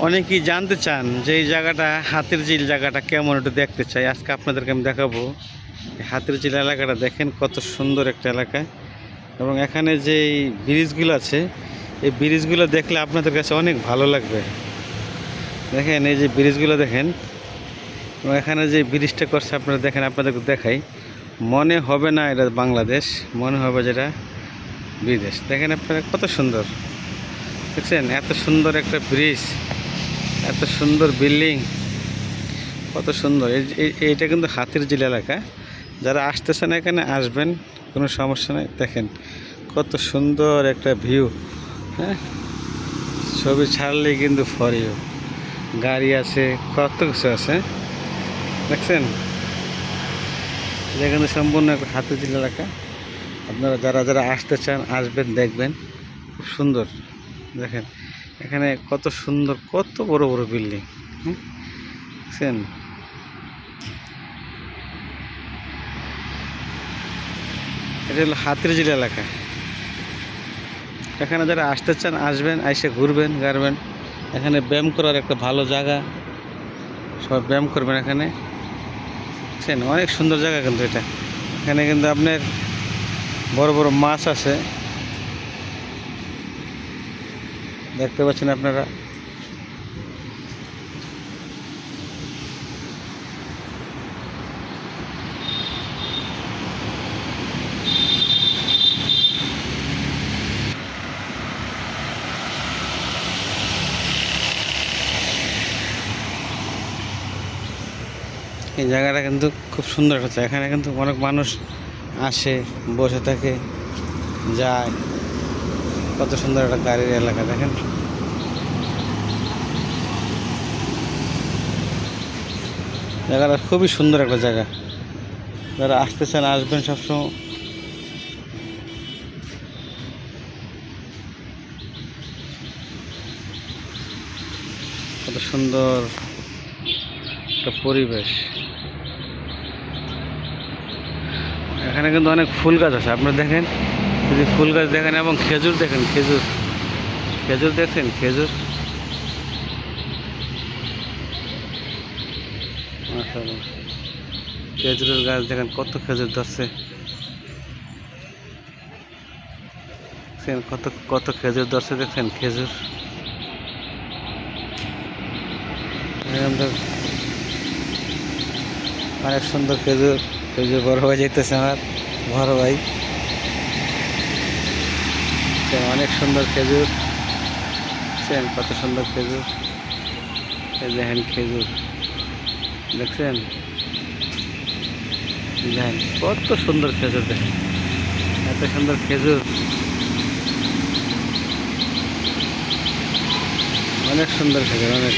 অনেকেই জানতে চান যে এই জায়গাটা হাতির ঝিল জায়গাটা কেমন, একটু দেখতে চাই। আজকে আপনাদেরকে আমি দেখাবো হাতির ঝিল এলাকাটা। দেখেন কত সুন্দর একটা এলাকা, এবং এখানে যে ব্রিজগুলো আছে এই ব্রিজগুলো দেখলে আপনাদের কাছে অনেক ভালো লাগবে। দেখেন এই যে ব্রিজগুলো দেখেন, এবং এখানে যে ব্রিজটা করছে আপনারা দেখেন, আপনাদেরকে দেখাই, মনে হবে না এটা বাংলাদেশ, মনে হবে যেটা বিদেশ। দেখেন আপনারা কত সুন্দর দেখছেন, এত সুন্দর একটা ব্রিজ, এত সুন্দর বিল্ডিং, কত সুন্দর। এইটা কিন্তু হাতির ঝিল এলাকা। যারা আসতেছেন এখানে আসবেন, কোনো সমস্যা নেই। দেখেন কত সুন্দর একটা ভিউ। হ্যাঁ, ছবি ছাড়লেই কিন্তু ফর ইউ। গাড়ি আছে, কত কিছু আছে দেখছেন। এটা কিন্তু সম্পূর্ণ একটা হাতির ঝিল এলাকা। আপনারা যারা যারা আসতে চান আসবেন, দেখবেন খুব সুন্দর। দেখেন এখানে কত সুন্দর, কত বড় বড় বিল্ডিং। দেখছেন, এটা হলো হাতির ঝিল এলাকা। এখানে যারা আসতে চান আসবেন, এসে ঘুরবেন গারবেন। এখানে ব্যায়াম করার একটা ভালো জায়গা, সবাই ব্যায়াম করবেন এখানে। দেখছেন অনেক সুন্দর জায়গা কিন্তু এটা। এখানে কিন্তু আপনার বড় বড় মাছ আছে, দেখতে পাচ্ছেন আপনারা। এই জায়গাটা কিন্তু খুব সুন্দর একটা জায়গা। এখানে কিন্তু অনেক মানুষ আসে, বসে থাকে, যায়। কত সুন্দর একটা গাড়ির এলাকা দেখেন। জায়গাটা খুবই সুন্দর একটা জায়গা। যারা আসতে চান আসবেন সবসময়। কত সুন্দর একটা পরিবেশ। এখানে কিন্তু অনেক ফুল গাছ আছে, আপনারা দেখেন। যদি ফুল গাছ দেখেন, এবং খেজুর দেখেন, খেজুর খেজুর দেখেন, খেজুর। মাশাআল্লাহ, খেজুরের গাছ দেখেন, কত খেজুর ধরছে। কত কত খেজুর ধরছে দেখেন, খেজুর। অনেক সুন্দর খেজুর। খেজুর বড় ভাই যেতেছে, আমার বড় ভাই। অনেক সুন্দর খেজুর, কত সুন্দর খেজুর। দেখেন খেজুর, দেখছেন, দেখেন কত সুন্দর খেজুর। দেখেন এত সুন্দর খেজুর, অনেক সুন্দর খেজুর, অনেক।